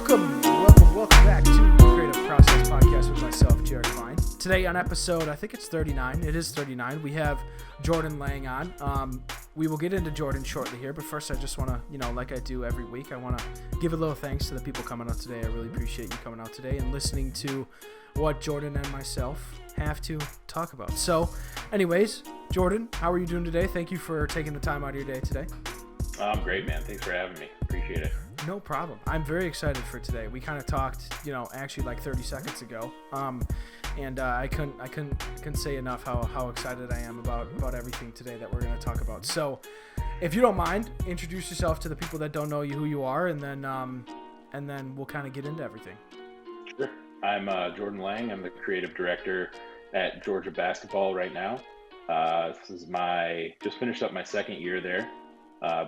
Welcome back to the Creative Process Podcast with myself, Jared Klein. Today on episode, I think it's 39. It is 39. We have Jordan Lange on. We will get into Jordan shortly here, but first I just want to, like I do every week, I want to give a little thanks to the people coming out today. I really appreciate you coming out today and listening to what Jordan and myself have to talk about. So, anyways, Jordan, how are you doing today? Thank you for taking the time out of your day today. I'm great, man. Thanks for having me. Appreciate it. No problem. I'm very excited for today. We kind of talked, actually like 30 seconds ago. And I couldn't say enough how excited I am about everything today that we're going to talk about. So, if you don't mind, introduce yourself to the people that don't know you, who you are, and then we'll kind of get into everything. Sure. I'm Jordan Lange. I'm the creative director at Georgia basketball right now. This is just finished up my second year there.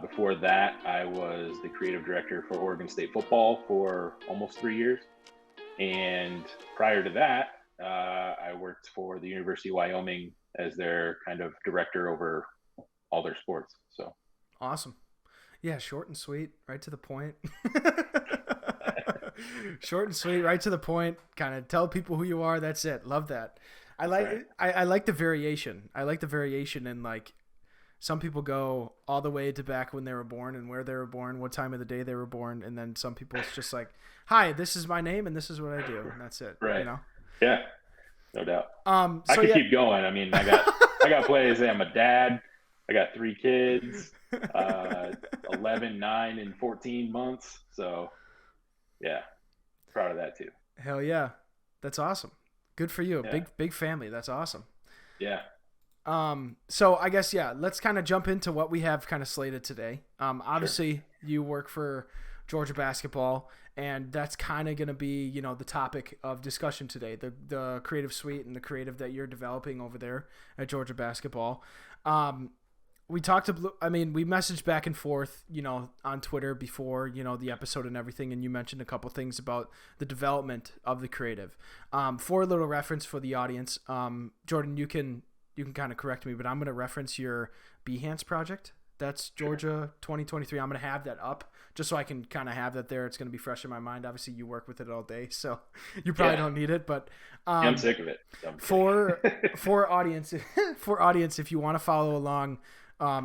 Before that, I was the creative director for Oregon State football for almost 3 years. And prior to that, I worked for the University of Wyoming as their kind of director over all their sports. So awesome. Yeah, short and sweet, right to the point. Short and sweet, right to the point. Kind of tell people who you are. That's it. Love that. I like the variation. I like the variation in like. Some people go all the way to back when they were born and where they were born, what time of the day they were born, and then some people it's just like, "Hi, this is my name and this is what I do," and that's it. Right. Yeah. No doubt. So I could keep going. I mean, I got plays. I'm a dad. I got 3 kids, 11, 9, and 14 months. So, yeah, proud of that too. Hell yeah, that's awesome. Good for you. Yeah. Big family. That's awesome. Yeah. So I guess, let's kind of jump into what we have kind of slated today. Obviously sure. You work for Georgia basketball, and that's kind of going to be, the topic of discussion today, the creative suite and the creative that you're developing over there at Georgia basketball. We messaged back and forth, on Twitter before, the episode and everything. And you mentioned a couple things about the development of the creative. For a little reference for the audience, Jordan, you can kind of correct me, but I'm going to reference your Behance project. That's Georgia 2023. I'm going to have that up just so I can kind of have that there. It's going to be fresh in my mind. Obviously, you work with it all day, so you probably don't need it. But I'm sick of it. For audience, if you want to follow along,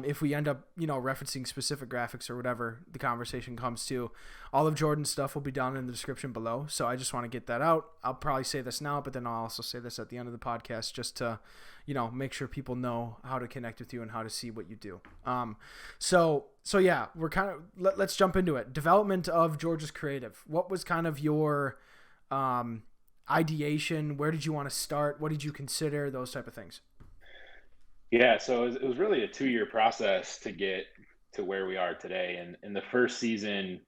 if we end up, referencing specific graphics or whatever the conversation comes to, all of Jordan's stuff will be down in the description below. So I just want to get that out. I'll probably say this now, but then I'll also say this at the end of the podcast just to, make sure people know how to connect with you and how to see what you do. So yeah, we're kind of, let's jump into it. Development of Georgia's creative. What was kind of your ideation? Where did you want to start? What did you consider? Those type of things. Yeah, so it was really a 2-year process to get to where we are today. And the first season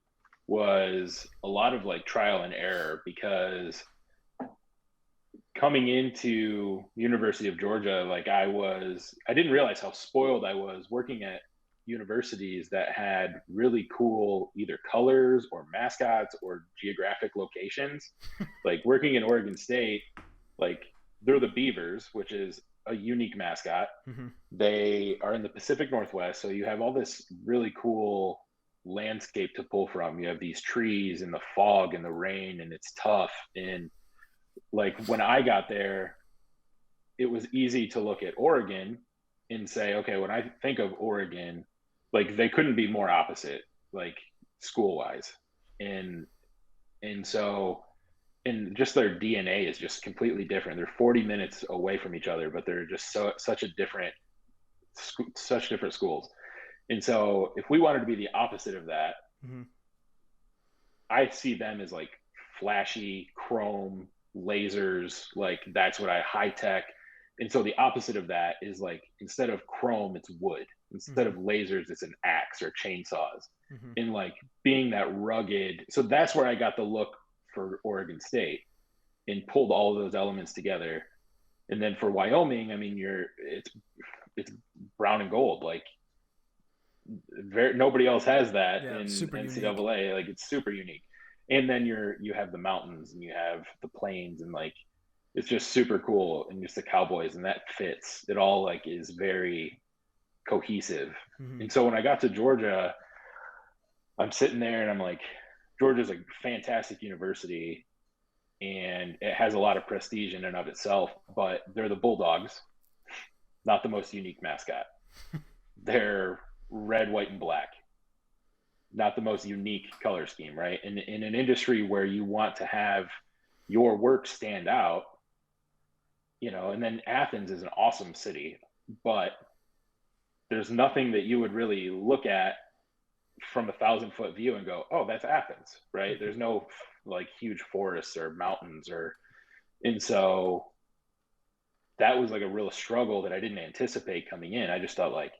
was a lot of like trial and error, because coming into University of Georgia, like I didn't realize how spoiled I was working at universities that had really cool either colors or mascots or geographic locations. Like working in Oregon State, like they're the Beavers, which is a unique mascot. Mm-hmm. They are in the Pacific Northwest, so you have all this really cool landscape to pull from. You have these trees and the fog and the rain, and it's tough. And like when I got there, it was easy to look at Oregon and say, okay, when I think of Oregon, like they couldn't be more opposite, like school-wise. And so, and just their DNA is just completely different. They're 40 minutes away from each other, but they're just such different schools. And so if we wanted to be the opposite of that, mm-hmm. I see them as like flashy chrome lasers, like that's what high tech. And so the opposite of that is like, instead of chrome, it's wood. Instead mm-hmm. of lasers, it's an axe or chainsaws. Mm-hmm. And like being that rugged. So that's where I got the look for Oregon State and pulled all of those elements together. And then for Wyoming, I mean, it's brown and gold. Like nobody else has that in NCAA. Unique. Like it's super unique. And then you have the mountains and you have the plains, and like it's just super cool, and just the Cowboys, and that fits. It all like is very cohesive. Mm-hmm. And so when I got to Georgia, I'm sitting there and I'm like, Georgia's a fantastic university and it has a lot of prestige in and of itself, but they're the Bulldogs, not the most unique mascot. They're red, white, and black, not the most unique color scheme, right? In an industry where you want to have your work stand out, and then Athens is an awesome city, but there's nothing that you would really look at from 1,000-foot view and go, oh, that's Athens, right? There's no like huge forests or mountains and so that was like a real struggle that I didn't anticipate coming in. I just thought like,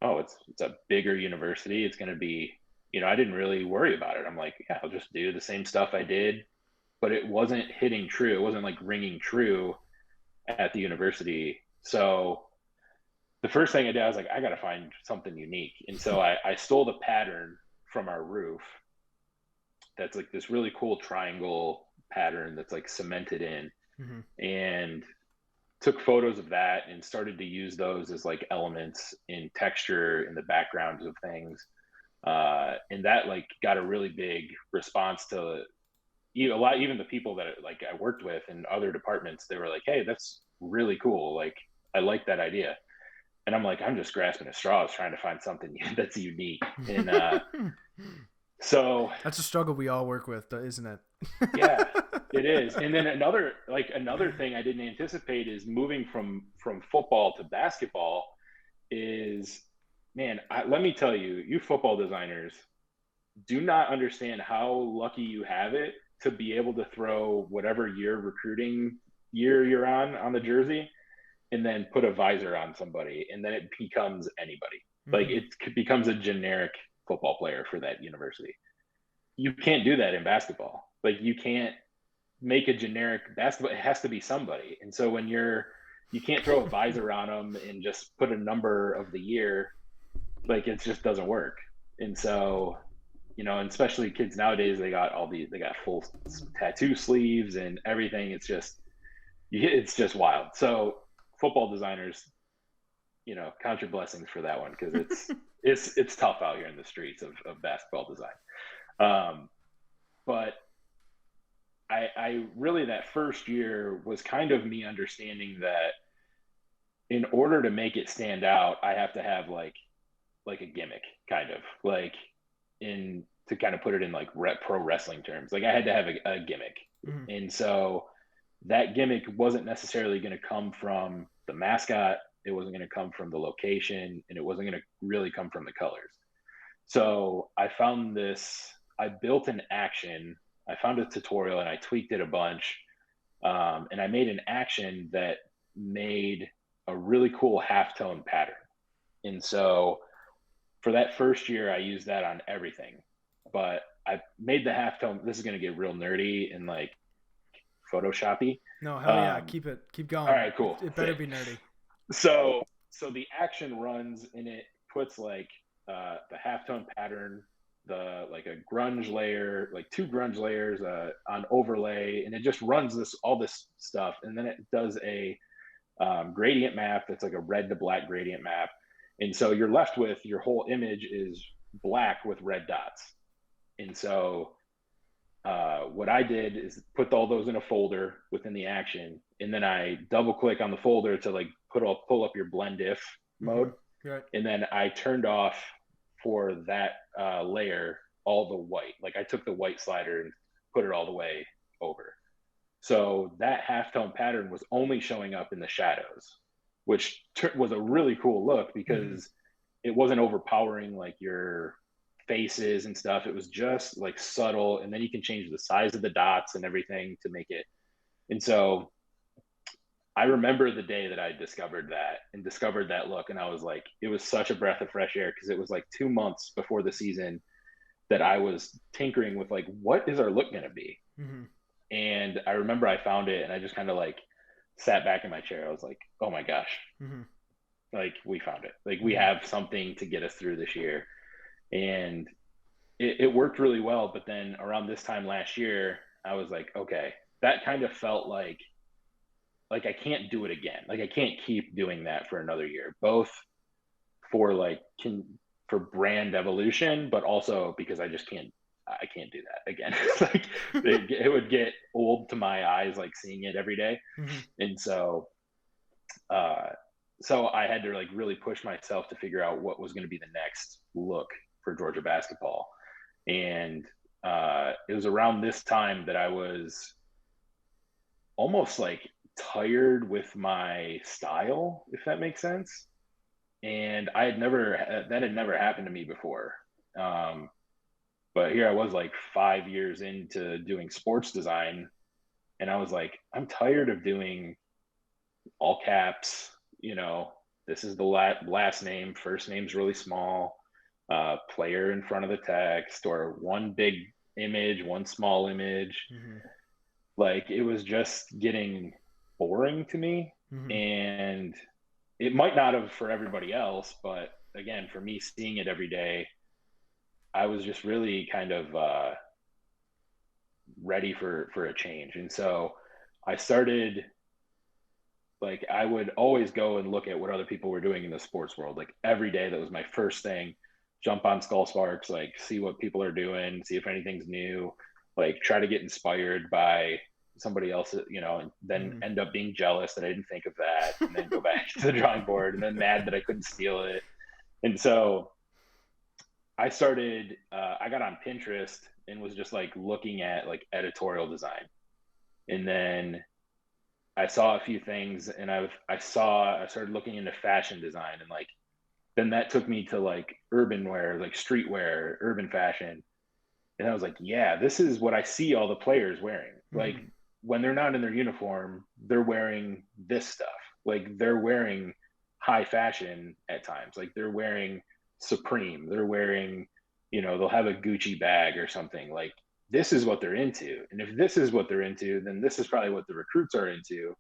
oh, it's a bigger university. It's going to be, I didn't really worry about it. I'm like, yeah, I'll just do the same stuff I did, but it wasn't hitting true. It wasn't like ringing true at the university. So the first thing I did, I was like, I got to find something unique. And so I stole the pattern from our roof. That's like this really cool triangle pattern that's like cemented in, and took photos of that and started to use those as like elements in texture in the backgrounds of things. And that like got a really big response to even the people that like I worked with in other departments. They were like, hey, that's really cool. Like, I like that idea. And I'm like, I'm just grasping at straws trying to find something that's unique. And so that's a struggle we all work with, isn't it? Yeah, it is. And then another thing I didn't anticipate is moving from football to basketball is, man, let me tell you, you football designers do not understand how lucky you have it to be able to throw whatever recruiting year you're on the jersey and then put a visor on somebody and then it becomes anybody. Like it becomes a generic football player for that university. You can't do that in basketball. Like you can't make a generic basketball. It has to be somebody. And so when you can't throw a visor on them and just put a number of the year, like it just doesn't work. And so, and especially kids nowadays, they got full tattoo sleeves and everything. It's just wild. So football designers, count your blessings for that one. Cause it's tough out here in the streets of basketball design. But I really, that first year was kind of me understanding that in order to make it stand out, I have to have like a gimmick, kind of like to kind of put it in like pro wrestling terms. Like I had to have a gimmick. And so that gimmick wasn't necessarily going to come from the mascot. It wasn't going to come from the location, and it wasn't going to really come from the colors. So I built an action. I found a tutorial and I tweaked it a bunch. And I made an action that made a really cool halftone pattern. And so for that first year, I used that on everything. But I made the halftone. This is going to get real nerdy and like Photoshoppy. No, hell yeah. Keep going. All right, cool. It better be nerdy. So the action runs and it puts like the halftone pattern, like a grunge layer, like 2 grunge layers on overlay, and it just runs all this stuff, and then it does a gradient map that's like a red to black gradient map, and so you're left with your whole image is black with red dots. And so what I did is put all those in a folder within the action, and then I double click on the folder to like pull up your blend if mode, right. And then I turned off for that layer all the white. Like I took the white slider and put it all the way over. So that halftone pattern was only showing up in the shadows, which was a really cool look because it wasn't overpowering like your faces and stuff. It was just like subtle, and then you can change the size of the dots and everything to make it. And so I remember the day that I discovered that look, and I was like, it was such a breath of fresh air because it was like 2 months before the season that I was tinkering with like, what is our look going to be? And I remember I found it and I just kind of like sat back in my chair. I was like, oh my gosh, like we found it. Like we have something to get us through this year. And it worked really well. But then around this time last year, I was like, okay, that kind of felt like I can't do it again. Like I can't keep doing that for another year, both for for brand evolution, but also because I just can't, I can't do that again. Like it would get old to my eyes, like seeing it every day. Mm-hmm. And uh, so I had to like really push myself to figure out what was going to be the next look for Georgia basketball. And it was around this time that I was almost like tired with my style, if that makes sense. And that had never happened to me before. Um, but here I was like 5 years into doing sports design, and I was like, I'm tired of doing all caps, this is the last name, first name's really small, player in front of the text, or one big image, one small image. Mm-hmm. Like it was just getting boring to me. Mm-hmm. And it might not have for everybody else, but again, for me seeing it every day, I was just really kind of ready for a change. And so I started, like, I would always go and look at what other people were doing in the sports world. Like every day, that was my first thing. Jump on Skull Sparks, like see what people are doing, see if anything's new, like try to get inspired by somebody else, and then end up being jealous that I didn't think of that, and then go back to the drawing board, and then mad that I couldn't steal it. And so I started, I got on Pinterest and was just like looking at like editorial design. And then I saw a few things, and I started looking into fashion design, and like, then that took me to like urban wear, like streetwear, urban fashion. And I was like, yeah, this is what I see all the players wearing. Mm-hmm. Like when they're not in their uniform, they're wearing this stuff. Like they're wearing high fashion at times. Like they're wearing Supreme, they're wearing, they'll have a Gucci bag or something. Like this is what they're into. And if this is what they're into, then this is probably what the recruits are into.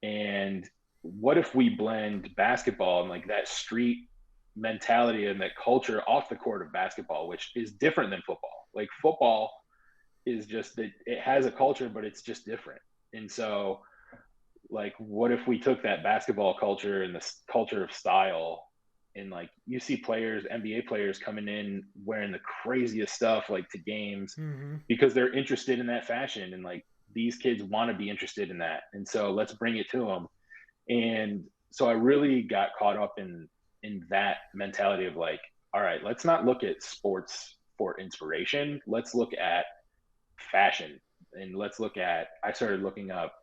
And what if we blend basketball and like that street mentality and that culture off the court of basketball, which is different than football. Like football is just that it has a culture, but it's just different. And so like, what if we took that basketball culture and this culture of style, and like you see players, NBA players coming in wearing the craziest stuff like to games because they're interested in that fashion, and like these kids want to be interested in that. And so let's bring it to them. And so I really got caught up in that mentality of like, all right, let's not look at sports for inspiration. Let's look at fashion, and I started looking up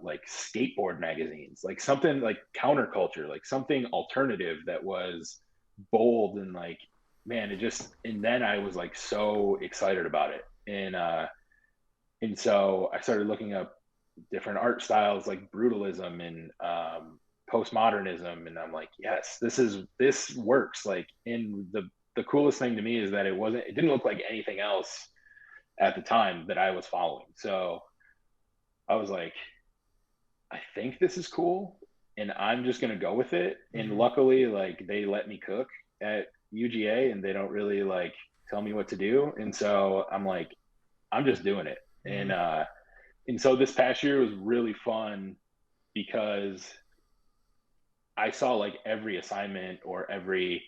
like skateboard magazines, like something like counterculture, like something alternative that was bold, and like, man, and then I was like so excited about it. And so I started looking up different art styles like brutalism and postmodernism, and I'm like, yes, this works. Like, and the coolest thing to me is that it didn't look like anything else at the time that I was following. So I was like, I think this is cool, and I'm just gonna go with it. And luckily, like, they let me cook at UGA, and they don't really like tell me what to do. And so I'm like, I'm just doing it. And so this past year was really fun because I saw like every assignment or every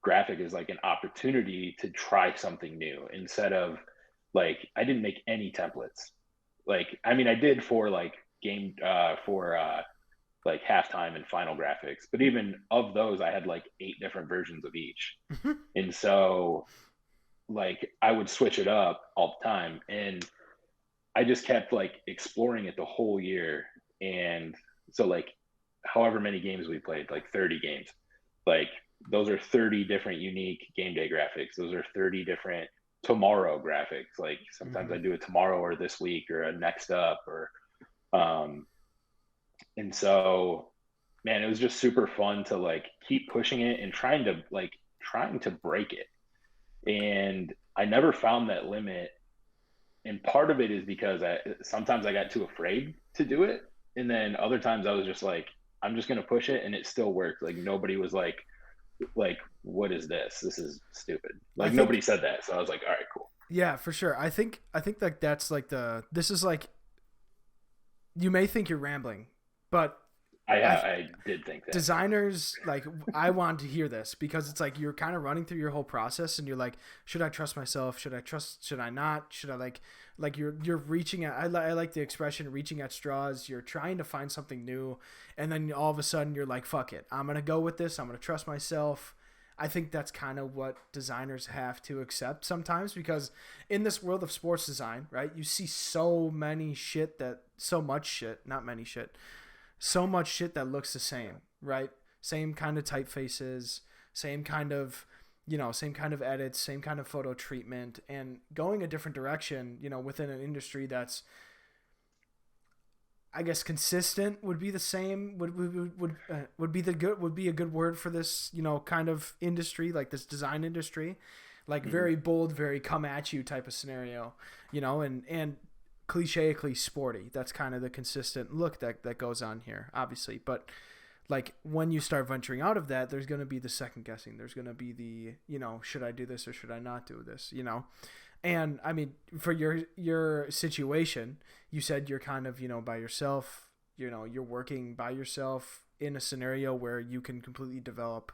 graphic is like an opportunity to try something new, instead of like, I didn't make any templates. Like, I mean, I did for like like halftime and final graphics, but even of those, I had like 8 different versions of each. And so like I would switch it up all the time, and I just kept like exploring it the whole year. And so like however many games we played, like 30 games, like those are 30 different unique game day graphics. Those are 30 different tomorrow graphics. Like sometimes I do a tomorrow or this week or a next up, or and so, man, it was just super fun to like keep pushing it and trying to break it. And I never found that limit. And part of it is because sometimes I got too afraid to do it. And then other times I was just like, I'm just going to push it. And it still worked. Like nobody was like, what is this? This is stupid. Like nobody said that. So I was like, all right, cool. Yeah, for sure. I think like this is like, you may think you're rambling, but I I did think that. designers like I want to hear this because it's like you're kind of running through your whole process and you're like, should I trust myself? Should I not? Should I like you're reaching at I like the expression reaching at straws. You're trying to find something new, and then all of a sudden you're like, fuck it, I'm gonna go with this. I'm gonna trust myself. I think that's kind of what designers have to accept sometimes because in this world of sports design, right, you see so much shit that looks the same, right? Same kind of typefaces, same kind of, same kind of edits, same kind of photo treatment, and going a different direction, within an industry that's, I guess, consistent would be the same. Would be a good word for this, kind of industry, like this design industry, like very bold, very come at you type of scenario, and clicheically sporty. That's kind of the consistent look that goes on here, obviously. But like when you start venturing out of that, there's going to be the second guessing. There's going to be the, should I do this or should I not do this, And I mean, for your situation, you said you're kind of, by yourself, you're working by yourself in a scenario where you can completely develop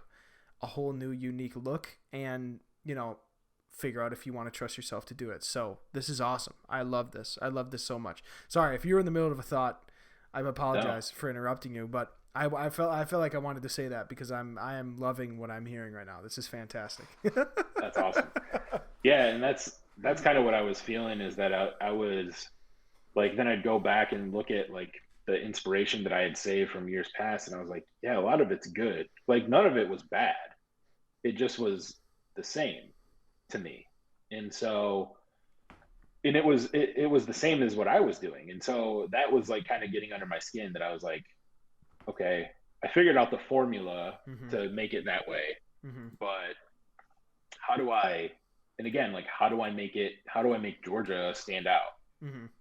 a whole new unique look and, figure out if you want to trust yourself to do it. So this is awesome. I love this. I love this so much. Sorry, if you're in the middle of a thought, I apologize for interrupting you, but I felt like I wanted to say that because I am loving what I'm hearing right now. This is fantastic. That's awesome. Yeah, and that's kind of what I was feeling is that I was like, then I'd go back and look at like the inspiration that I had saved from years past, and I was like, yeah, a lot of it's good. Like none of it was bad. It just was the same to me. And so, and it was the same as what I was doing. And so that was like kind of getting under my skin that I was like, okay, I figured out the formula to make it that way. But how do I, and again, like, how do I make Georgia stand out?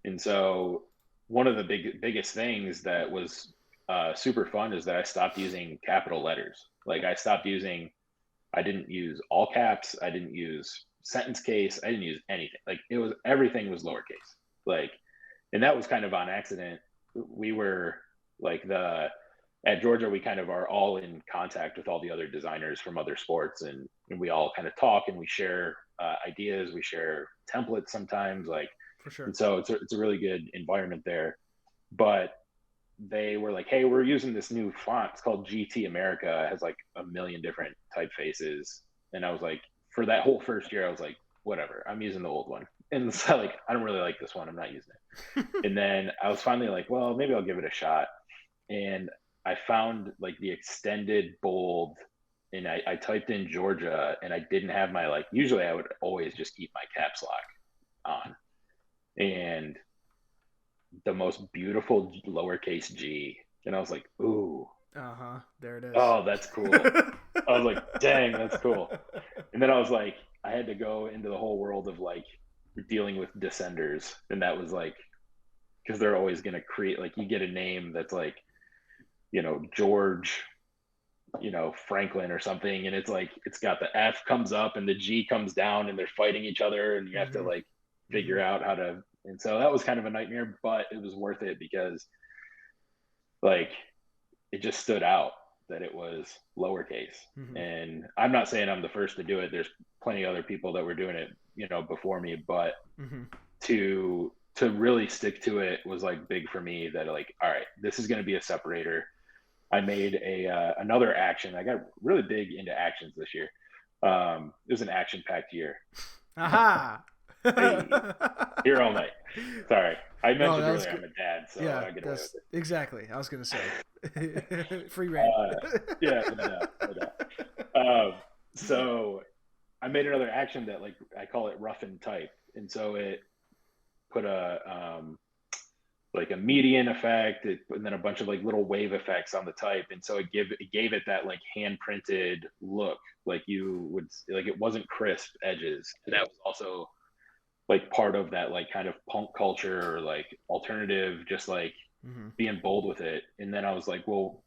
And so one of the biggest things that was super fun is that I stopped using capital letters. Like I didn't use all caps. I didn't use sentence case. I didn't use anything. Like everything was lowercase. Like, and that was kind of on accident. We were like at Georgia, we kind of are all in contact with all the other designers from other sports, and we all kind of talk and we share ideas. We share templates sometimes, like, For sure. and so it's a really good environment there. But they were like, hey, we're using this new font. It's called GT America. It has like a million different typefaces. And I was like, for that whole first year, I was like, whatever, I'm using the old one. And so like, I don't really like this one. I'm not using it. And then I was finally like, well, maybe I'll give it a shot. And I found like the extended bold, and I typed in Georgia, and I didn't have my, like, usually I would always just keep my caps lock on. And the most beautiful lowercase g, and I was like, ooh, there it is. oh, that's cool. I was like, dang, that's cool. And then I was like, I had to go into the whole world of like dealing with descenders, and that was like, because they're always going to create, like, you get a name that's like, George, Franklin or something, and it's like it's got the F comes up and the G comes down, and they're fighting each other, and you have to like figure out how to. And so that was kind of a nightmare, but it was worth it because like it just stood out that it was lowercase. And I'm not saying I'm the first to do it. There's plenty of other people that were doing it, before me, but to really stick to it was like big for me, that like, all right, this is going to be a separator. I made another action. I got really big into actions this year. It was an action-packed year. Aha! Hey, here all night. Sorry, I mentioned earlier I'm a dad, so yeah, I get away with it. Exactly. I was gonna say free reign. Yeah, no. So I made another action that, like, I call it rough and type, and so it put a like a median effect, and then a bunch of like little wave effects on the type, and so it gave it that like hand printed look, like you would, like, it wasn't crisp edges. And that was also like part of that like kind of punk culture, or like alternative, just like being bold with it. And then I was like, well,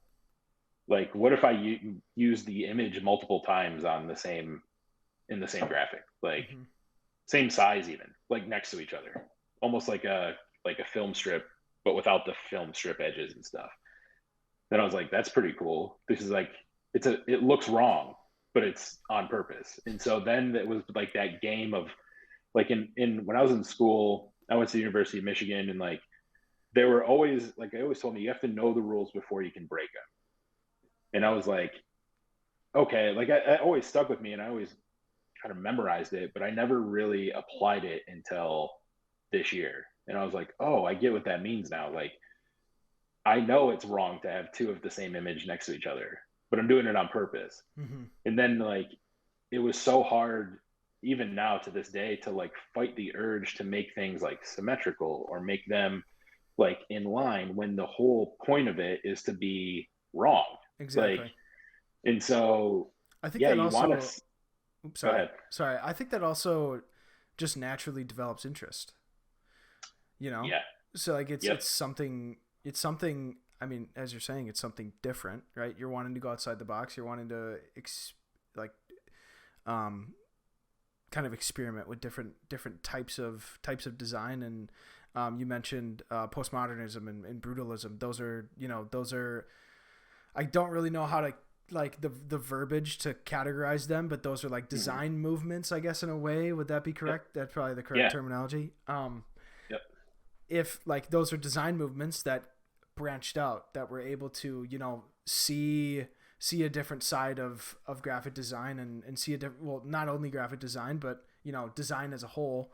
like, what if I use the image multiple times in the same graphic, like same size, even like next to each other, almost like a film strip, but without the film strip edges and stuff. Then I was like, that's pretty cool. This is like, it looks wrong, but it's on purpose. And so then it was like that game of like when I was in school, I went to the University of Michigan, and like they were always like, they always told me you have to know the rules before you can break them. And I was like, okay, like I always stuck with me, and I always kind of memorized it, but I never really applied it until this year. And I was like, oh, I get what that means now. Like, I know it's wrong to have two of the same image next to each other, but I'm doing it on purpose. Mm-hmm. And then like it was so hard even now to this day to like fight the urge to make things like symmetrical or make them like in line when the whole point of it is to be wrong. Like, Exactly. and so I think yeah, that you want also. to Oops, go sorry. ahead. Sorry. I think that also just naturally develops interest. You know, Yeah. so like Yep. it's something. I mean, as you're saying, it's something different, right? You're wanting to go outside the box. You're wanting to like um kind of experiment with different types of design. And you mentioned postmodernism and brutalism. Those are I don't really know how to like the verbiage to categorize them, but those are like Mm-hmm. design movements, I guess, in a way. Would that be Yep. correct? That's probably the correct Yeah. terminology. Yep. If like those are design movements that branched out, that were able to see a different side of graphic design, and see a different, well, not only graphic design, but design as a whole,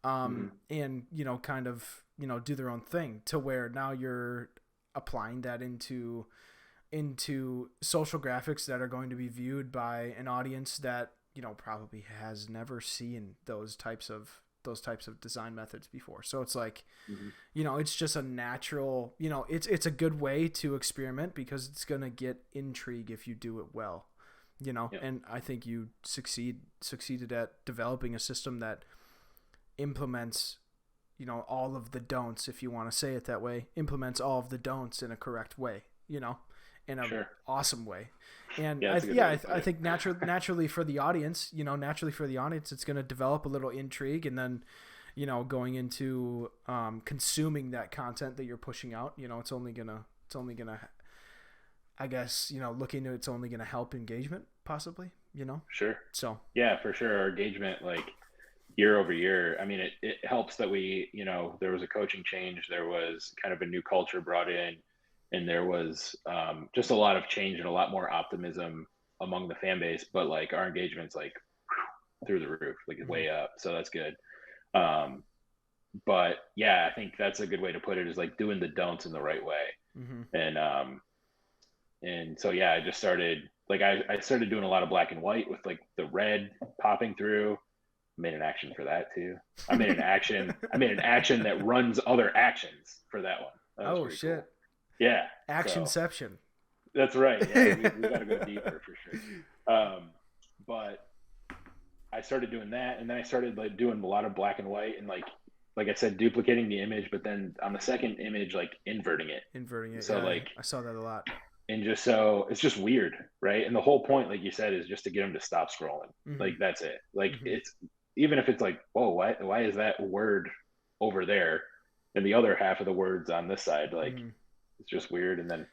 Mm-hmm. and kind of do their own thing, to where now you're applying that into social graphics that are going to be viewed by an audience that probably has never seen those types of design methods before. So it's like, Mm-hmm. it's just a natural, it's a good way to experiment, because it's going to get intrigue if you do it well. Yep. And I think you succeeded at developing a system that implements all of the don'ts, if you want to say it that way, implements all of the don'ts in a correct way, in a Sure. awesome way. And Yeah, I that's a good way yeah, to put I it. think naturally for the audience, it's going to develop a little intrigue. And then going into consuming that content that you're pushing out, it's only gonna I guess looking to, it's only gonna help engagement, possibly. Sure. So Yeah, for sure. Our engagement, like year over year, I mean, it helps that there was a coaching change, there was kind of a new culture brought in, and there was just a lot of change and a lot more optimism among the fan base. But like our engagement's like through the roof, like mhm, way up. So that's good. Um, but yeah, I think that's a good way to put it, is like doing the don'ts in the right way. mhm. And so yeah, I just started like I started doing a lot of black and white with like the red popping through. I made an action for that too. I made an action that runs other actions for that one. That was Oh pretty cool. shit! Yeah. So Actionception. that's right. Yeah, we got to go deeper for sure. But I started doing that, and then I started like doing a lot of black and white, and like I said, duplicating the image, but then on the second image, like inverting it. Inverting it. So Yeah, like, I saw that a lot. and just so it's just weird, right? And the whole point, like you said, is just to get them to stop scrolling. Mhm. Like that's it. Like Mhm. it's even if it's like, whoa, why is that word over there, and the other half of the words on this side? Like Mhm. it's just weird. And then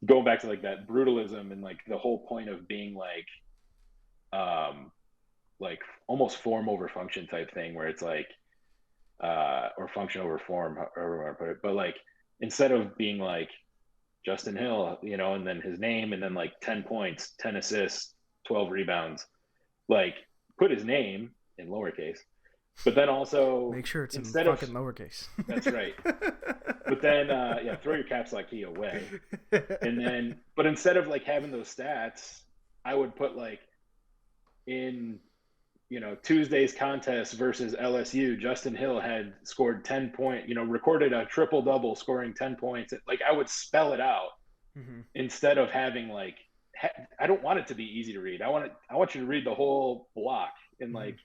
going back to like that brutalism and like the whole point of being um like almost form over function type thing, where it's like or function over form, however you want to put it. But like instead of being like Justin Hill, and then his name, and then like 10 points, 10 assists, 12 rebounds, like put his name in lowercase, but then also Make sure it's in instead of, fucking lowercase. that's right. But then, yeah, throw your caps lock key away. And then, but instead of like having those stats, I would put like in Tuesday's contest versus LSU, Justin Hill had scored 10 point, recorded a triple double, scoring 10 points. Like I would spell it out Mhm. instead of having like, I don't want it to be easy to read. I want you to read the whole block, and Mhm. like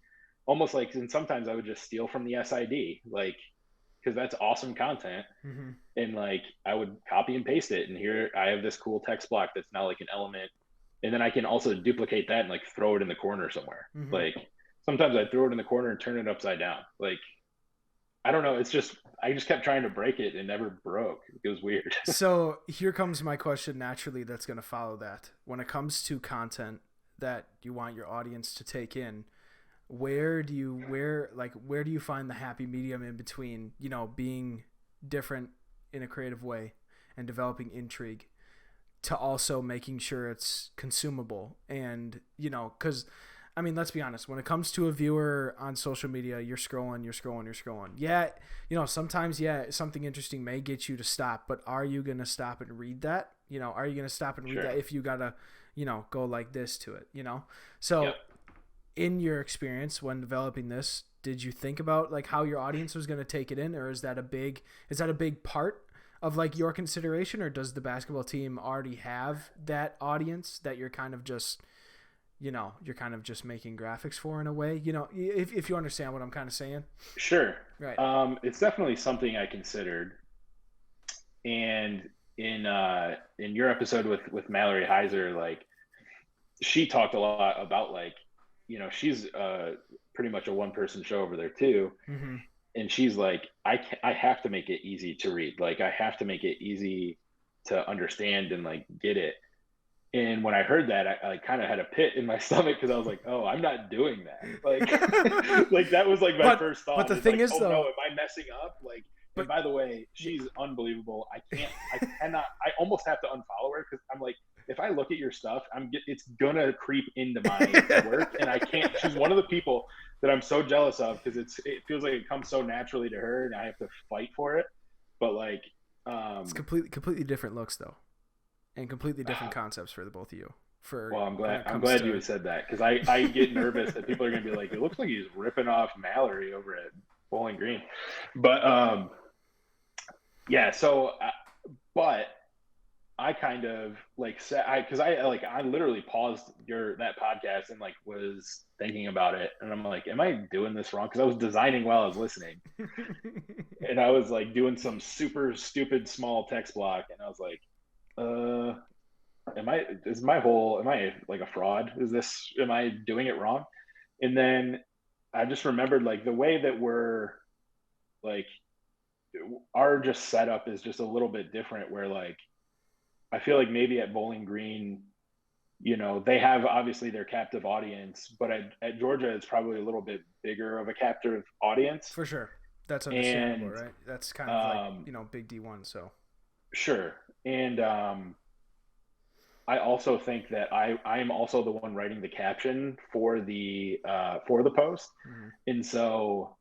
almost like, and sometimes I would just steal from the SID, like, because that's awesome content. Mhm. And like I would copy and paste it. And here I have this cool text block that's now like an element. And then I can also duplicate that and like throw it in the corner somewhere. Mhm. Like sometimes I throw it in the corner and turn it upside down. Like I don't know. It's just I just kept trying to break it and never broke. It was weird. So here comes my question naturally that's going to follow that. When it comes to content that you want your audience to take in, where do you find the happy medium in between, being different in a creative way and developing intrigue to also making sure it's consumable? And, cuz I mean, let's be honest, when it comes to a viewer on social media, you're scrolling. Yeah, sometimes something interesting may get you to stop, but are you going to stop and read that? Are you going to stop and read Sure. that if you got to, go like this to it, So Yep. in your experience when developing this, did you think about like how your audience was going to take it in, or is that a big part of like your consideration, or does the basketball team already have that audience that you're kind of just making graphics for in a way, if you understand what I'm kind of saying? Sure. Right. It's definitely something I considered. And in your episode with Mallory Heiser, like she talked a lot about like, she's pretty much a one person show over there too. Mm-hmm. And she's like, I have to make it easy to read. Like I have to make it easy to understand and like get it. And when I heard that, I kind of had a pit in my stomach because I was like, "Oh, I'm not doing that." Like, like that was like my first thought. But the is thing like, is, "Oh though, no, am I messing up?" Like, but and by the way, she's unbelievable. I cannot. I almost have to unfollow her because I'm like, if I look at your stuff, it's gonna creep into my work, and I can't. She's one of the people that I'm so jealous of because it feels like it comes so naturally to her, and I have to fight for it. But like, it's completely different looks though, and completely different concepts for the both of you. Well, I'm glad you said that because I get nervous that people are going to be like, it looks like he's ripping off Mallory over at Bowling Green, but yeah. So, but I kind of like said because I literally paused that podcast and like was thinking about it, and I'm like, am I doing this wrong? Because I was designing while I was listening, and I was like doing some super stupid small text block, and I was like, am I like a fraud? Am I doing it wrong? And then I just remembered like the way that we're like, our just setup is just a little bit different where like, I feel like maybe at Bowling Green, they have obviously their captive audience, but at Georgia, it's probably a little bit bigger of a captive audience. For sure. That's understandable, And, right? That's kind of like, big D1. So sure. And, I also think that I am also the one writing the caption for the post, mm-hmm. and so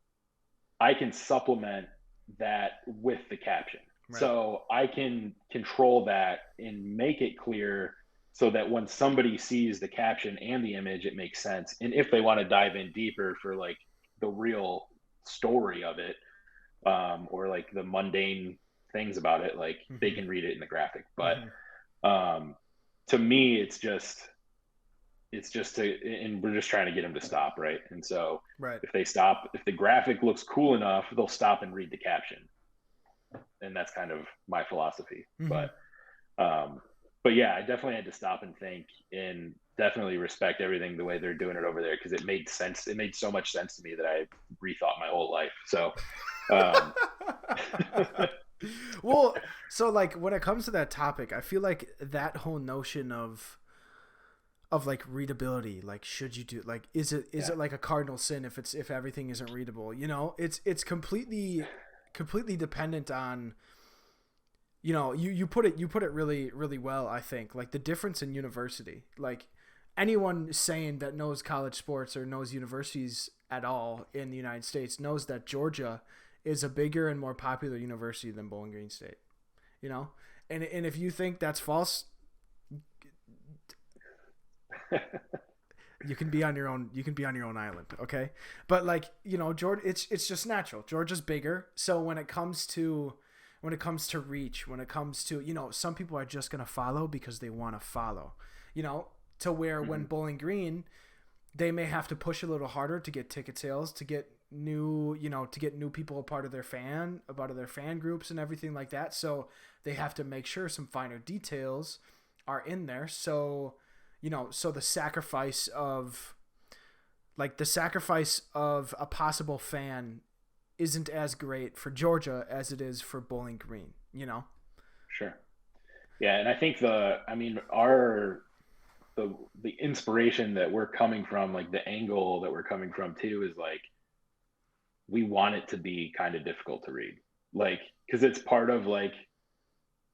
I can supplement that with the caption. Right. So I can control that and make it clear so that when somebody sees the caption and the image, it makes sense. And if they want to dive in deeper for like the real story of it, or like the mundane things about it, like mm-hmm. they can read it in the graphic. But mm-hmm. To me, it's just and we're just trying to get them to stop, right? And so right. if they stop, if the graphic looks cool enough, they'll stop and read the caption. And that's kind of my philosophy. Mm-hmm. But yeah, I definitely had to stop and think and definitely respect everything the way they're doing it over there because it made sense. It made so much sense to me that I rethought my whole life. So well, so like when it comes to that topic, I feel like that whole notion of like readability, like should you do like is it like a cardinal sin if everything isn't readable? It's completely dependent on you put it really really well, I think. Like the difference in university, like anyone saying that knows college sports or knows universities at all in the United States knows that Georgia is a bigger and more popular university than Bowling Green State, and if you think that's false, you can be on your own island, okay? But like, Georgia, it's just natural. Georgia's bigger, so when it comes to reach, when it comes to, some people are just going to follow because they want to follow, to where when Bowling Green, they may have to push a little harder to get ticket sales, to get new people a part of their fan groups and everything like that. So they have to make sure some finer details are in there. So, so the sacrifice of a possible fan isn't as great for Georgia as it is for Bowling Green, you know? Sure. Yeah, and I think the inspiration that we're coming from, like the angle that we're coming from too, is like we want it to be kind of difficult to read, like because it's part of like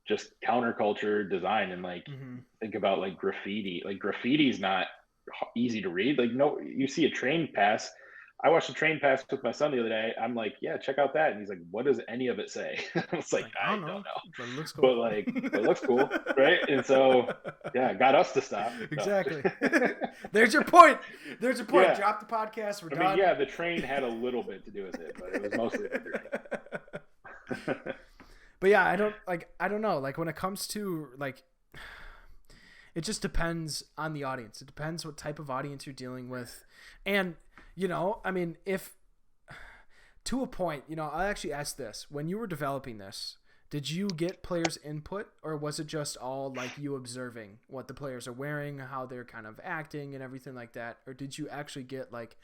just counterculture design. And like Mm-hmm. think about like graffiti. Like graffiti is not easy to read. Like no, you see a train pass. I watched a train pass with my son the other day. I'm like, yeah, check out that, and he's like, what does any of it say? I was It's like, like, I I don't don't know, know, but it looks but cool. like it looks cool, right? And so yeah, got us to stop. No. Exactly. There's your point. There's your point. Yeah, Drop the podcast. We're I mean, done. yeah, the train had a little bit to do with it, but it was mostly the drink. But yeah, I don't know. Like when it comes to like, it just depends on the audience. It depends what type of audience you're dealing with. And, you know, I mean, if to a point, you know, I actually asked this when you were developing this, did you get players' input, or was it just all like you observing what the players are wearing, how they're kind of acting and everything like that? Or did you actually get like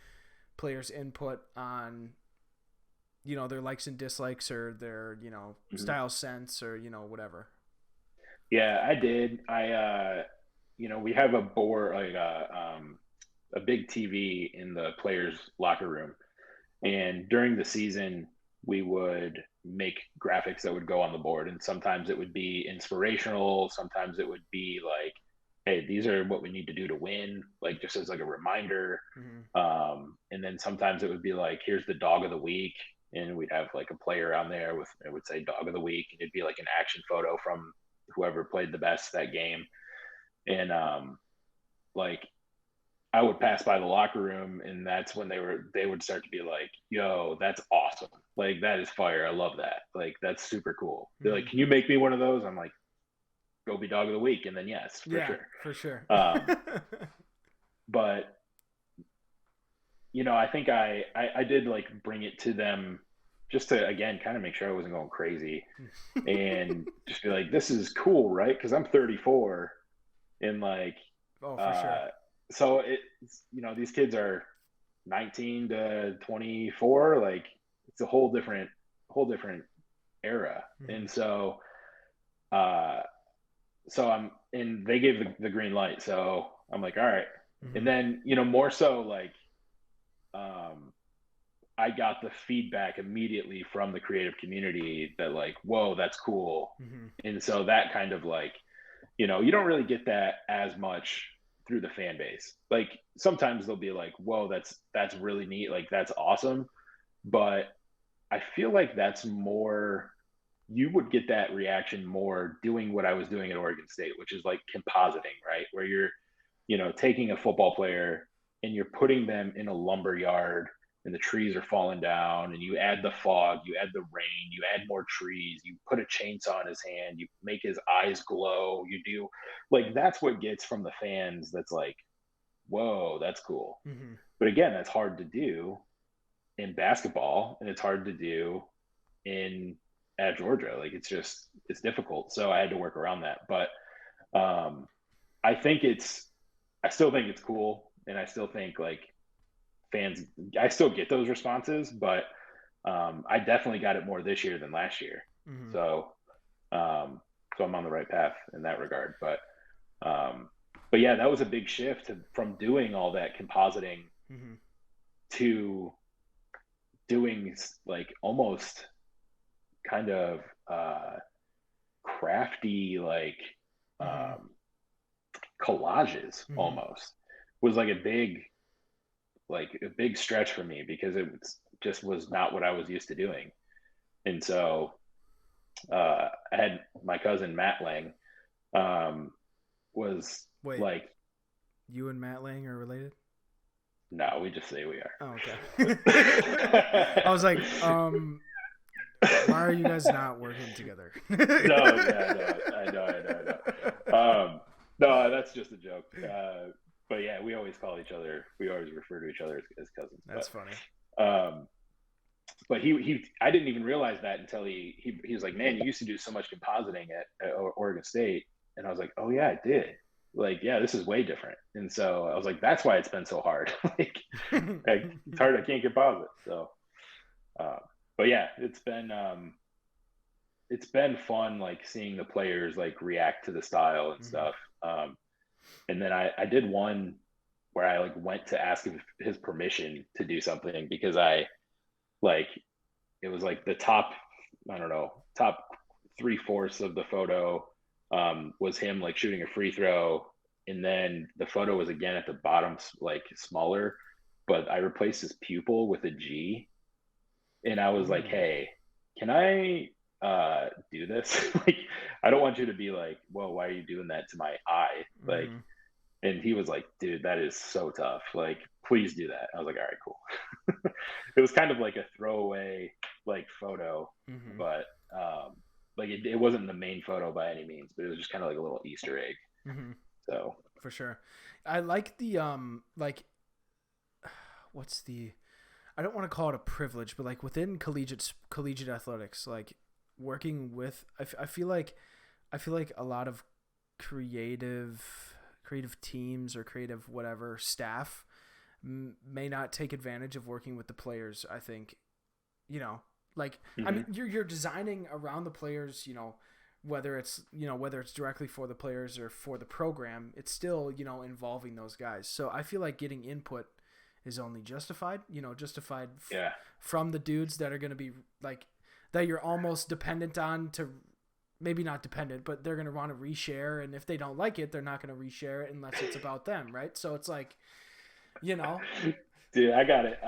players' input on, you know, their likes and dislikes or their, you know, style sense or, you know, whatever? Yeah, I did. You know, we have a board, like a big TV in the players' locker room, and during the season, we would make graphics that would go on the board, and sometimes it would be inspirational, sometimes it would be like, hey, these are what we need to do to win, like just as like a reminder. Mm-hmm. And then sometimes it would be like, here's the dog of the week, and we'd have like a player on there with, it would say dog of the week, and it'd be like an action photo from whoever played the best that game. And like I would pass by the locker room, and that's when they would start to be like, yo, that's awesome, like that is fire, I love that, like that's super cool. They're like, Mm-hmm. can you make me one of those? I'm like, go be dog of the week, and then yes, for Yeah, sure. for sure. But you know, I think I did like bring it to them just to again kind of make sure I wasn't going crazy, and just be like, this is cool, right? Because I'm 34, and like Oh, for sure. uh so it's, you know, these kids are 19 to 24, like it's a whole different era. Mm-hmm. And so uh I'm, and they gave the green light, so I'm like, all right. And Mm-hmm. then, you know, more so like um I got the feedback immediately from the creative community that like, whoa, that's cool. Mm-hmm. And so that kind of like, you know, you don't really get that as much through the fan base. Like sometimes they'll be like, whoa, that's really neat, like that's awesome. But I feel like that's more, you would get that reaction more doing what I was doing at Oregon State, which is like compositing, right? Where you're, you know, taking a football player and you're putting them in a lumber yard, and the trees are falling down, and you add the fog, you add the rain, you add more trees, you put a chainsaw in his hand, you make his eyes glow, you do, like that's what gets from the fans, that's like, whoa, that's cool. Mm-hmm. But again, that's hard to do in basketball, and it's hard to do in at Georgia. Like it's difficult. So I had to work around that. But um I think I still think it's cool, and I still think like fans, I still get those responses, but I definitely got it more this year than last year. Mm-hmm. So so I'm on the right path in that regard. Um but yeah, that was a big shift from doing all that compositing Mm-hmm. to doing like almost kind of crafty, like Mm-hmm. um collages Mm-hmm. almost, was like a big stretch for me, because it just was not what I was used to doing. And so I had my cousin Matt Lang, was Wait, like, you and Matt Lange are related? no, we just say we Oh, okay. are. I was like, why are you guys not working together? No, yeah, no, I know. No, that's just a joke. But yeah, we always refer to each other as cousins. That's funny. Um, but I didn't even realize that until he was like, man, you used to do so much compositing at Oregon State, and I was like, oh yeah, I did. Like, yeah, this is way different. And so I was like, that's why it's been so hard. Like it's hard. I can't composite. So, but but yeah, it's been fun like seeing the players like react to the style and Hmm. stuff. And then I did one where I like went to ask his permission to do something because I like it was like the top, I don't know, top 3/4 of the photo was him like shooting a free throw, and then the photo was again at the bottom like smaller, but I replaced his pupil with a G, and I was like, Ooh. hey, can I do this? Like, I don't want you to be like, whoa, why are you doing that to my eye? Like, Hmm. and he was like, dude, that is so tough. Like, please do that. I was like, all right, cool. It was kind of like a throwaway like photo, Hmm. but like it wasn't the main photo by any means, but it was just kind of like a little Easter egg. Hmm. So For sure. I like the like what's the I don't want to call it a privilege, but like within collegiate athletics, like working with I feel like a lot of creative teams or creative whatever staff may not take advantage of working with the players. I think, you know, like I mean mm-hmm. you're designing around the players, whether it's directly for the players or for the program, it's still, involving those guys. So I feel like getting input is only justified, Yeah, from the dudes that are going to be like that you're almost dependent on to, maybe not dependent, but they're going to want to reshare, and if they don't like it, they're not going to reshare it unless it's about them, right? So it's like, you know. dude, I got it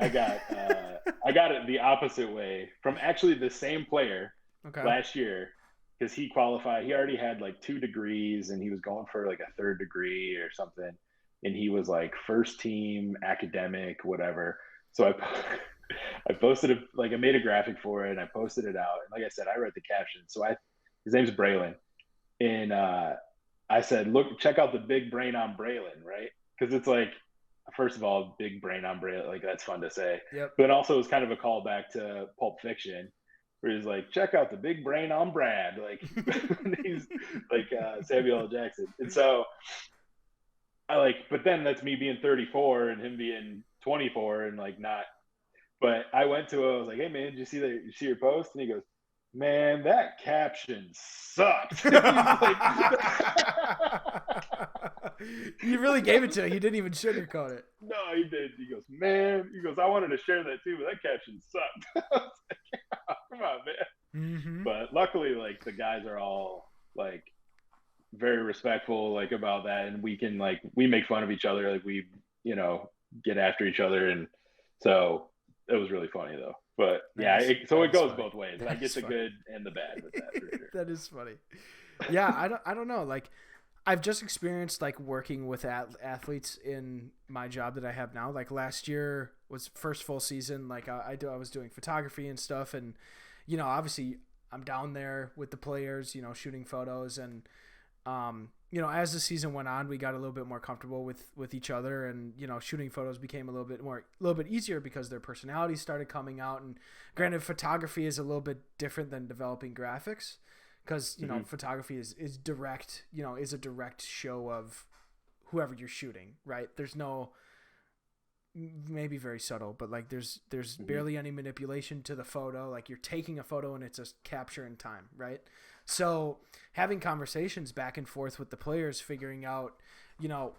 the opposite way from actually the same player Okay. last year because he qualified. He already had like 2 degrees and he was going for like a third degree or something. And he was like first team academic, whatever. So I posted it, like I made a graphic for it and I posted it out. And like I said, I wrote the caption. His name's Braylon. And I said, look, check out the big brain on Braylon, right? Because it's like, first of all, big brain on Braylon, like that's fun to say. Yep. But also it's kind of a callback to Pulp Fiction, where he's like, check out the big brain on Brad. Like he's like Samuel L. Jackson. And so I like, but then that's me being 34 and him being 24 and like not. But I went to him, I was like, hey man, did you see your post? And he goes, man, that caption sucked. He's like, You really gave it to him. You didn't even sugarcoat it. no, he did. He goes, man, I wanted to share that too, but that caption sucked. I was like, oh, come on, man. Mm-hmm. But luckily, like the guys are all like very respectful, like about that, and we can like we make fun of each other, like we, you know, get after each other, and so it was really funny though. But yeah, so That it is goes funny. both ways. I That get is the funny. good and the bad with that for sure. That is funny. Yeah, I don't know. Like, I've just experienced like working with athletes in my job that I have now. Like last year was first full season. Like I was doing photography and stuff, and obviously I'm down there with the players, shooting photos, and as the season went on, we got a little bit more comfortable with each other, and shooting photos became a little bit easier because their personalities started coming out. And granted, photography is a little bit different than developing graphics, because Mm-hmm. photography is direct, is a direct show of whoever you're shooting, right? There's no, maybe very subtle, but like there's Mm-hmm. barely any manipulation to the photo. Like you're taking a photo and it's a capture in time, right? So having conversations back and forth with the players, figuring out, you know,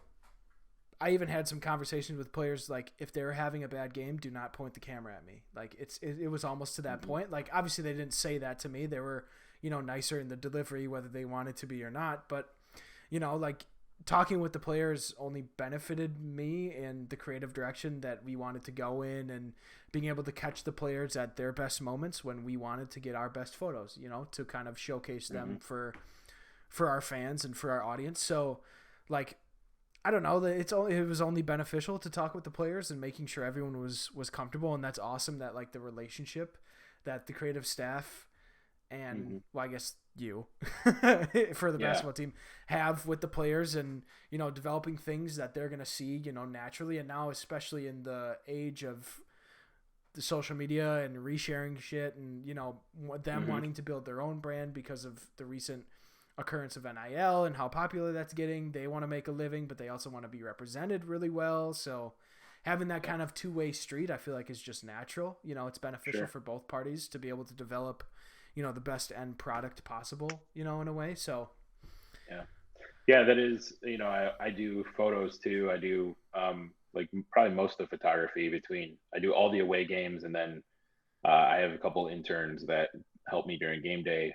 I even had some conversations with players, like if they're having a bad game, do not point the camera at me. Like it was almost to that Mm-hmm. point. Like obviously they didn't say that to me. They were, nicer in the delivery, whether they wanted to be or not. But like talking with the players only benefited me in the creative direction that we wanted to go in, and being able to catch the players at their best moments when we wanted to get our best photos, to kind of showcase Mm-hmm. them for our fans and for our audience. So like, I don't know, that it was only beneficial to talk with the players and making sure everyone was comfortable. And that's awesome that like the relationship that the creative staff and, Mm-hmm. well, I guess you for the Yeah. basketball team have with the players, and developing things that they're going to see naturally. And now, especially in the age of the social media and resharing shit, and them Mm-hmm. wanting to build their own brand because of the recent occurrence of NIL and how popular that's getting. They want to make a living, but they also want to be represented really well. So having that kind of two-way street, I feel like is just natural. You know, it's beneficial for both parties to be able to develop, you know, the best end product possible, you know, in a way. So yeah, that is, you know, I do photos too. I do like probably most of the photography between, I do all the away games, and then I have a couple interns that help me during game day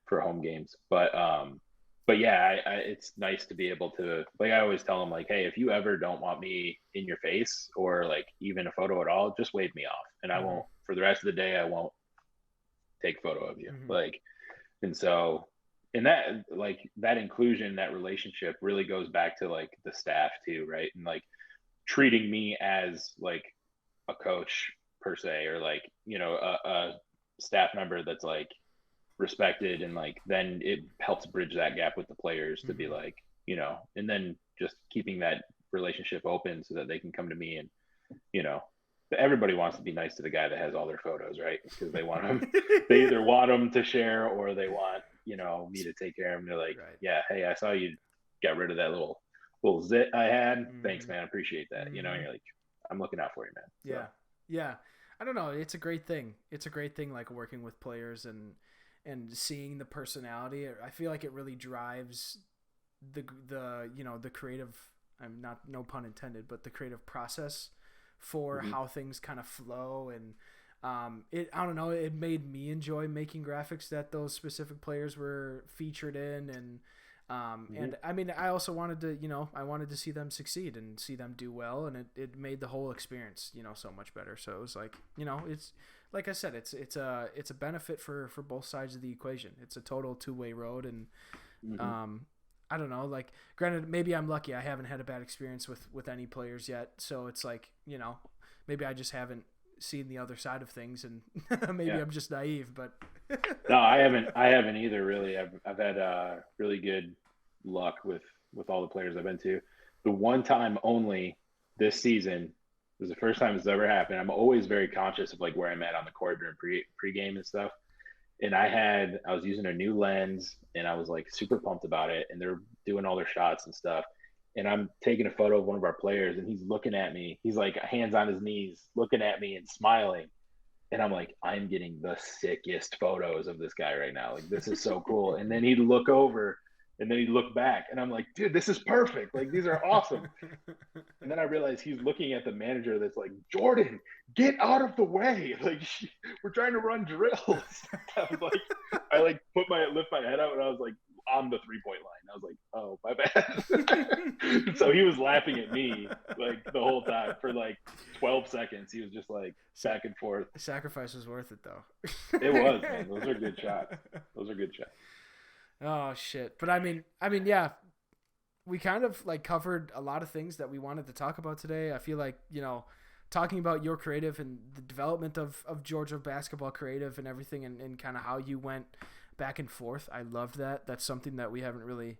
for home games. But yeah, it's nice to be able to, like, I always tell them, like, hey, if you ever don't want me in your face or like even a photo at all, just wave me off, and I won't, for the rest of the day, I won't take a photo of you. Like, and so, and that, like, that inclusion, that relationship really goes back to like the staff too, right? And like treating me as like a coach per se, or like, you know, a staff member that's like respected, and like then it helps bridge that gap with the players to be like, you know, and then just keeping that relationship open so that they can come to me. And, you know, everybody wants to be nice to the guy that has all their photos, right? Because they want them, they either want them to share, or they want, you know, me to take care of them. They're like, yeah, hey, I saw you got rid of that little zit I had. Thanks, man. I appreciate that. You know, and you're like, I'm looking out for you, man. So. Yeah. I don't know. It's a great thing. It's a great thing, like working with players and seeing the personality. I feel like it really drives the you know, the creative, I'm not, no pun intended, but the creative process for how things kind of flow. And I don't know, it made me enjoy making graphics that those specific players were featured in. And and I mean, I also wanted to, you know, I wanted to see them succeed and see them do well, and it made the whole experience, you know, so much better. So it was like, you know, it's like I said, it's a benefit for both sides of the equation. It's a total two-way road. And I don't know, like, granted, maybe I'm lucky, I haven't had a bad experience with any players yet, so it's like, you know, maybe I just haven't seen the other side of things, and maybe I'm just naive. But no, I haven't either, really. I've had really good luck with all the players I've been to. The one time only this season was the first time it's ever happened. I'm always very conscious of like where I'm at on the court during pregame and stuff. And I was using a new lens, and I was like super pumped about it, and they're doing all their shots and stuff. And I'm taking a photo of one of our players, and he's looking at me. He's like hands on his knees, looking at me and smiling. And I'm like, I'm getting the sickest photos of this guy right now. Like, this is so cool. And then he'd look over, and then he'd look back, and I'm like, dude, this is perfect. Like, these are awesome. And then I realized he's looking at the manager that's like, Jordan, get out of the way. Like, we're trying to run drills. I was like, I like lift my head out, and I was like on the 3-point line. I was like, oh, my bad. So he was laughing at me like the whole time for like 12 seconds. He was just like back and forth. The sacrifice was worth it, though. It was, man. Those are good shots. Oh shit. But I mean, yeah, we kind of like covered a lot of things that we wanted to talk about today. I feel like, you know, talking about your creative and the development of Georgia basketball creative and everything, and kind of how you went back and forth. I loved that. That's something that we haven't really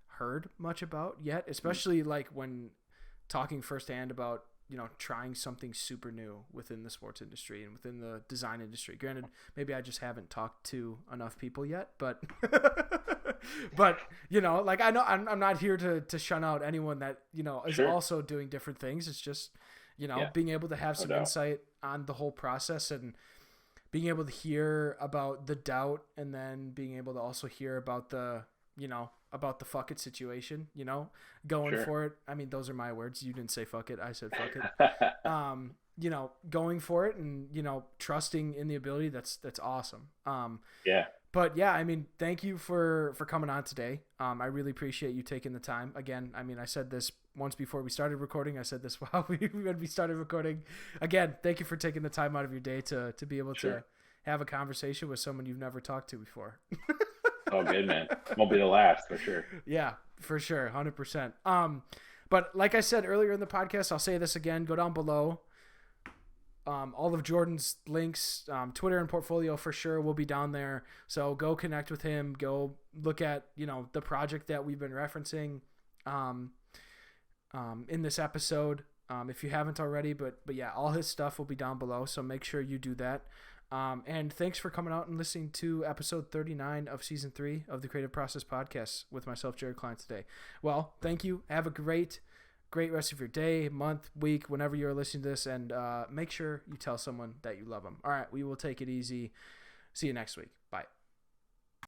heard much about yet, especially like when talking firsthand about, you know, trying something super new within the sports industry and within the design industry. Granted, maybe I just haven't talked to enough people yet, but but you know, like, I know I'm not here to shun out anyone that, you know, is also doing different things. It's just, you know, being able to have some insight on the whole process, and being able to hear about the doubt, and then being able to also hear about the, you know, about the fuck it situation, you know, going for it. I mean, those are my words. You didn't say fuck it. I said fuck it. You know, going for it, and, you know, trusting in the ability. That's awesome. But yeah, I mean, thank you for coming on today. I really appreciate you taking the time. Again, I mean, I said this once before we started recording. I said this while we started recording. Again, thank you for taking the time out of your day to be able to have a conversation with someone you've never talked to before. Oh, good, man. Won't be the last, for sure. Yeah, for sure. 100%. But like I said earlier in the podcast, I'll say this again, go down below. All of Jordan's links, Twitter and portfolio for sure will be down there. So go connect with him. Go look at, you know, the project that we've been referencing in this episode, if you haven't already. But yeah, all his stuff will be down below. So make sure you do that. And thanks for coming out and listening to episode 39 of season 3 of the Creative Process Podcast with myself, Jared Klein, today. Well, thank you. Have a great great rest of your day, month, week, whenever you're listening to this, and make sure you tell someone that you love them. All right, we will take it easy. See you next week.